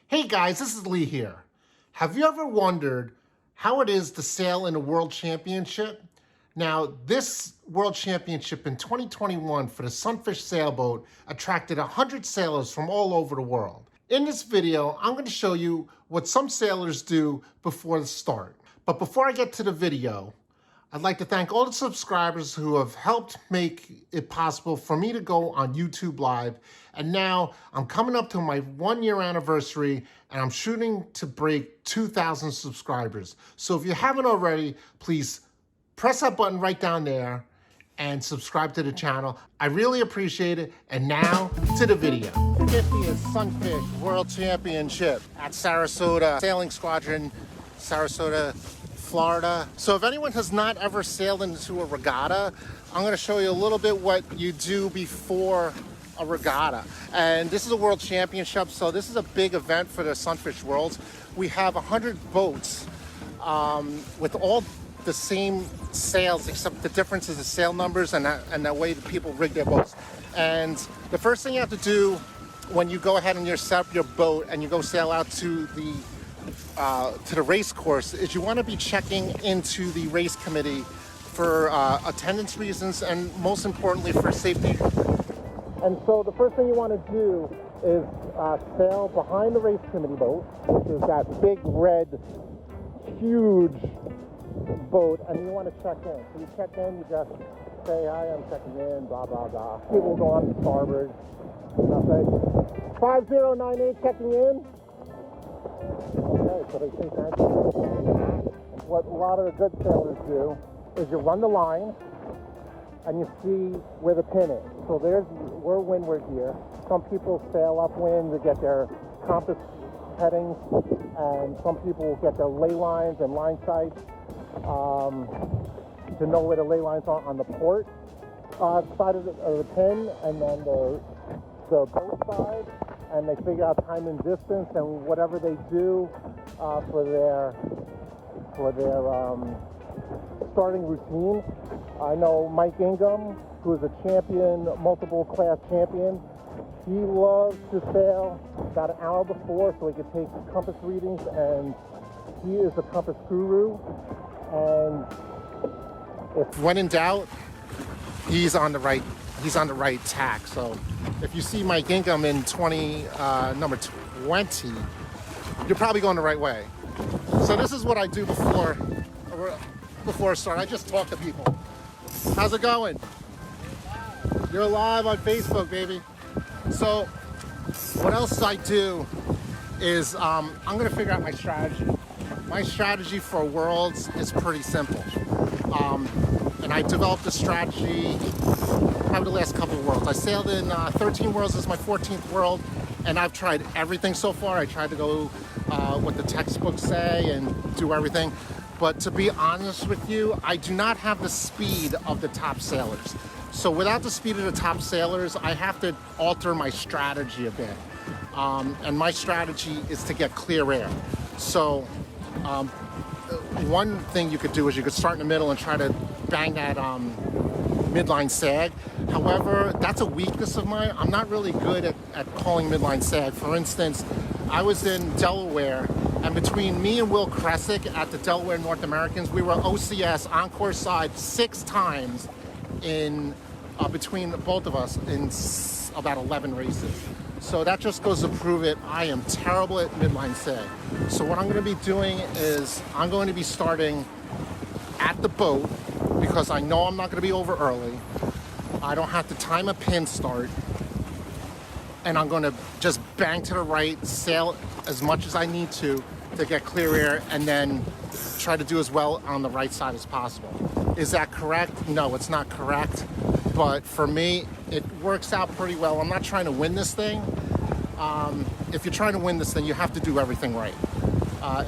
Hey guys, this is Lee here. Have you ever wondered how it is to sail in a world championship? Now, this world championship in 2021 for the Sunfish sailboat attracted 100 sailors from all over the world. In this video, I'm going to show you what some sailors do before the start. But before I get to the video, I'd like to thank all the subscribers who have helped make it possible for me to go on YouTube Live. And now I'm coming up to my 1-year anniversary and I'm shooting to break 2,000 subscribers. So if you haven't already, please press that button right down there and subscribe to the channel. I really appreciate it. And now to the video. 50th Sunfish World Championship at Sarasota Sailing Squadron, Sarasota, Florida. So if anyone has not ever sailed into a regatta, I'm going to show you a little bit what you do before a regatta. And this is a world championship, so this is a big event for the Sunfish Worlds. We have 100 boats with all the same sails, except the difference is the sail numbers and the way that people rig their boats. And the first thing you have to do when you go ahead and you set up your boat and you go sail out to the race course is you want to be checking into the race committee for attendance reasons and most importantly for safety. And so the first thing you want to do is sail behind the race committee boat, which is that big red huge boat, and you want to check in. So you check in, you just say, hi, I'm checking in, blah blah blah. People will go on the starboard. I'll say 5098 checking in. Okay, so they say thank you. What a lot of the good sailors do is you run the line and you see where the pin is. So we're windward here. Some people sail upwind to get their compass headings, and some people will get their ley lines and line sights to know where the ley lines are on the port side of the pin, and then the boat side. And they figure out time and distance and whatever they do for their starting routine. I know Mike Ingham, who is a champion, multiple class champion. He loves to sail about an hour before so he could take compass readings, and he is a compass guru. And if when in doubt, he's on the right tack. So if you see Mike Ingham in number 20, you're probably going the right way. So this is what I do before I start. I just talk to people. How's it going? You're live on Facebook, baby. So what else I do is I'm going to figure out my strategy. My strategy for Worlds is pretty simple. And I developed a strategy probably the last couple of Worlds. I sailed in 13 Worlds. This is my 14th World, and I've tried everything so far. I tried to go what the textbooks say and do everything. But to be honest with you, I do not have the speed of the top sailors. So without the speed of the top sailors, I have to alter my strategy a bit. And my strategy is to get clear air. So one thing you could do is you could start in the middle and try to bang that midline sag. However, that's a weakness of mine. I'm not really good at calling midline sag. For instance, I was in Delaware, and between me and Will Kresick at the Delaware North Americans, we were OCS Encore side 6 times in between both of us in about 11 races. So that just goes to prove it. I am terrible at midline sag. So what I'm going to be doing is I'm going to be starting at the boat because I know I'm not going to be over early. I don't have to time a pin start. And I'm going to just bang to the right, sail as much as I need to get clear air, and then try to do as well on the right side as possible. Is that correct? No, it's not correct. But for me, it works out pretty well. I'm not trying to win this thing. If you're trying to win this thing, you have to do everything right.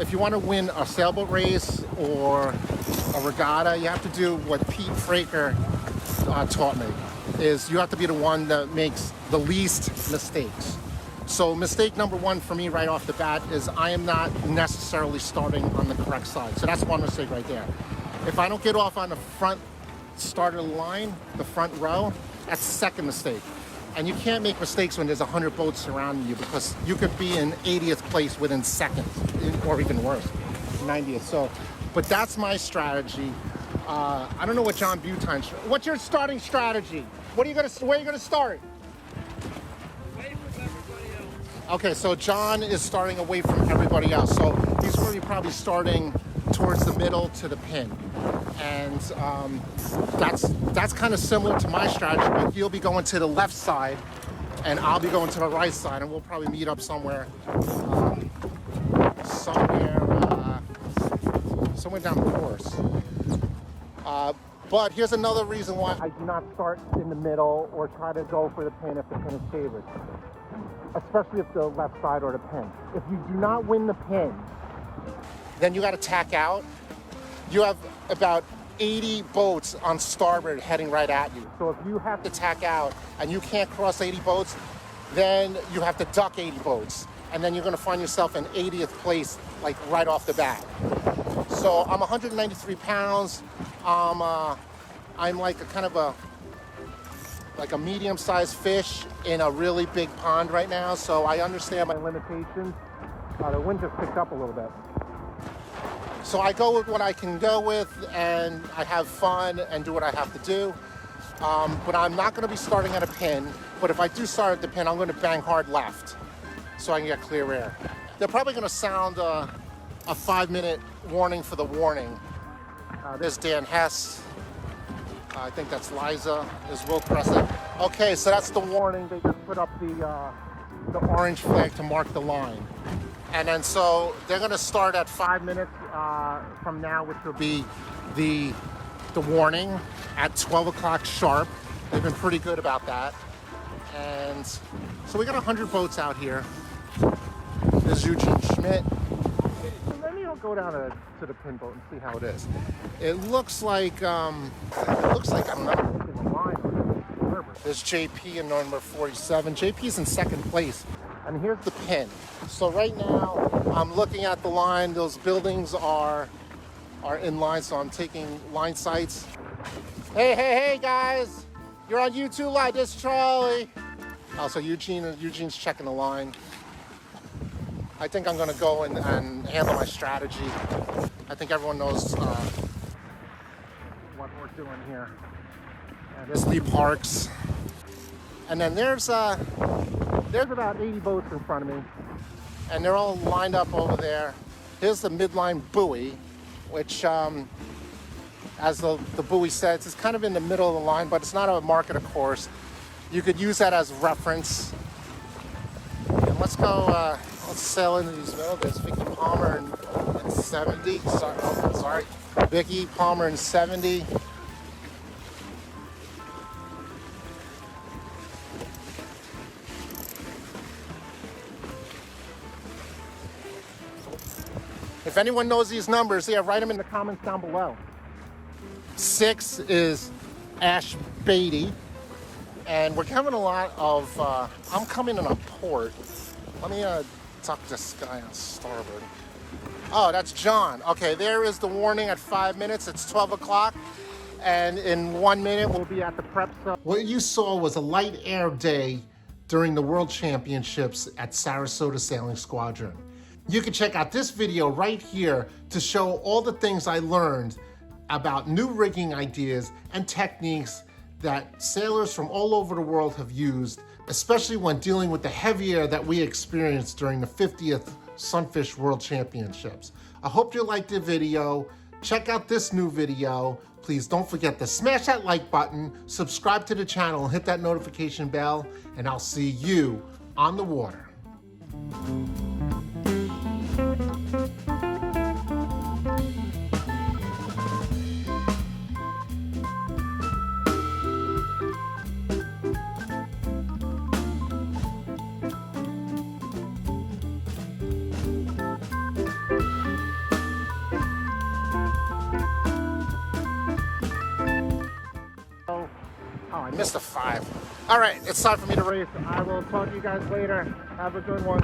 If you want to win a sailboat race or a regatta, you have to do what Pete Fraker taught me, is you have to be the one that makes the least mistakes. So mistake number 1 for me right off the bat is I am not necessarily starting on the correct side. So that's one mistake right there. If I don't get off on the front starter line, the front row, that's the second mistake. And you can't make mistakes when there's 100 boats surrounding you, because you could be in 80th place within seconds, or even worse, 90th. So, but that's my strategy. I don't know what John Butine's. What's your starting strategy? Where are you gonna start? Away from everybody else. Okay, so John is starting away from everybody else. So he's probably starting towards the middle to the pin. And that's kind of similar to my strategy, but he'll be going to the left side and I'll be going to the right side, and we'll probably meet up somewhere down the course. But here's another reason why I do not start in the middle or try to go for the pin if the pin is favored, especially if the left side or the pin. If you do not win the pin, then you got to tack out. You have about 80 boats on starboard heading right at you. So if you have to tack out and you can't cross 80 boats, then you have to duck 80 boats. And then you're going to find yourself in 80th place, like right off the bat. So I'm 193 pounds. I'm like a medium-sized fish in a really big pond right now. So I understand my limitations. The wind just picked up a little bit. So I go with what I can go with, and I have fun and do what I have to do. But I'm not going to be starting at a pin. But if I do start at the pin, I'm going to bang hard left so I can get clear air. They're probably going to sound a 5-minute warning for the warning. There's Dan Hess. I think that's Liza. There's Will Crescent. Okay, so that's the warning. They just put up the orange flag to mark the line. And then so they're going to start at 5 minutes from now, which will be the warning at 12 o'clock sharp. They've been pretty good about that. And so we got 100 boats out here. There's Eugene Schmidt. Let me go down to the pin boat and see how it is. It looks like I'm not looking the line. There's JP in number 47. JP's in second place. And here's the pin. So right now, I'm looking at the line. Those buildings are in line, so I'm taking line sights. Hey, guys. You're on YouTube Live. This is Charlie. Oh, so Eugene's checking the line. I think I'm going to go and handle my strategy. I think everyone knows what we're doing here. And there's Lee Parks. And then there's about 80 boats in front of me, and they're all lined up over there. Here's the midline buoy, which, as the buoy says, is kind of in the middle of the line, but it's not a market, of course. You could use that as reference. And let's go, let's sail into these middle. There's Vicky Palmer in 70. Sorry. Vicky Palmer in 70. If anyone knows these numbers, yeah, write them in the comments down below. 6 is Ash Beatty. And we're having a lot of, I'm coming in a port. Let me talk to this guy on starboard. Oh, that's John. Okay, there is the warning at 5 minutes. It's 12 o'clock. And in 1 minute, we'll be at the prep zone. What you saw was a light air day during the World Championships at Sarasota Sailing Squadron. You can check out this video right here to show all the things I learned about new rigging ideas and techniques that sailors from all over the world have used, especially when dealing with the heavy air that we experienced during the 50th Sunfish World Championships. I hope you liked the video. Check out this new video. Please don't forget to smash that like button, subscribe to the channel, and hit that notification bell, and I'll see you on the water. I missed a 5. All right, it's time for me to race. I will talk to you guys later. Have a good one.